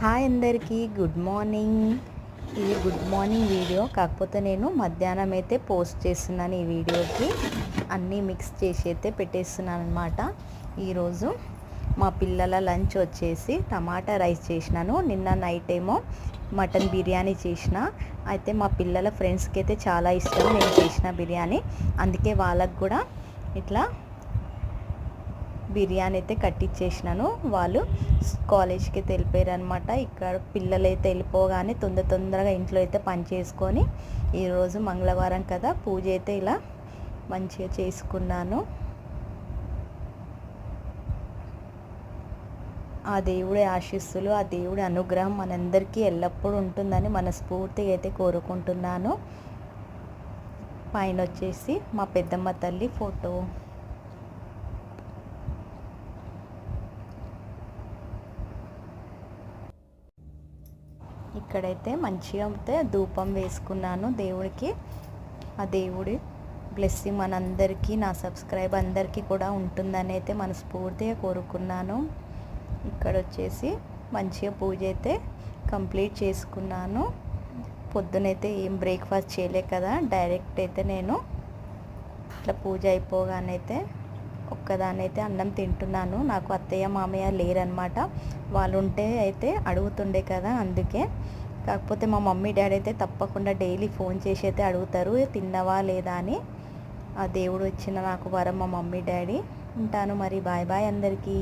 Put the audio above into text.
Hi అందరికీ good morning. ఇది good morning video, కాకపోతే నేను మధ్యాహ్నం అయితే పోస్ట్ చేస్తున్నాను. ఈ వీడియోకి అన్నీ మిక్స్ చేసి అయితే పెట్టేస్తున్నాను అనమాట. ఈరోజు మా పిల్లల లంచ్ వచ్చేసి టమాటా రైస్ చేసినాను. నిన్న నైట్ ఏమో మటన్ బిర్యానీ చేసిన. అయితే మా పిల్లల ఫ్రెండ్స్కి అయితే చాలా ఇష్టం నేను చేసిన బిర్యానీ. అందుకే వాళ్ళకు కూడా ఇట్లా బిర్యానీ అయితే కట్టించేసినాను. వాళ్ళు కాలేజ్కి అయితే వెళ్ళిపోయారు అనమాట. ఇక్కడ పిల్లలు అయితే వెళ్ళిపోగానే తొందరగా ఇంట్లో అయితే పని చేసుకొని, ఈరోజు మంగళవారం కదా, పూజ అయితే ఇలా మంచిగా చేసుకున్నాను. ఆ దేవుడి ఆశీస్సులు, ఆ దేవుడి అనుగ్రహం మనందరికీ ఎల్లప్పుడూ ఉంటుందని మనస్ఫూర్తిగా అయితే కోరుకుంటున్నాను. పైన వచ్చేసి మా పెద్దమ్మ తల్లి ఫోటో, ఇక్కడైతే మంచిగా అయితే ధూపం వేసుకున్నాను దేవుడికి. ఆ దేవుడి బ్లెస్సింగ్ మనందరికీ, నా సబ్స్క్రైబ్ అందరికీ కూడా ఉంటుందని అయితే మనస్ఫూర్తిగా కోరుకున్నాను. ఇక్కడ వచ్చేసి మంచిగా పూజ అయితే కంప్లీట్ చేసుకున్నాను. పొద్దునైతే ఏం బ్రేక్ఫాస్ట్ చేయలే కదా, డైరెక్ట్ అయితే నేను ఇట్లా పూజ అయిపోగానైతే ఒక్కదానైతే అన్నం తింటున్నాను. నాకు అత్తయ్య మామయ్య లేరనమాట. వాళ్ళు ఉంటే అయితే అడుగుతుండే కదా, అందుకే. కాకపోతే మా మమ్మీ డాడీ అయితే తప్పకుండా డైలీ ఫోన్ చేసి అయితే అడుగుతారు తిన్నావా లేదా అని. ఆ దేవుడు ఇచ్చిన నాకు వరం మా మమ్మీ డాడీ. ఉంటాను మరి, బాయ్ బాయ్ అందరికీ.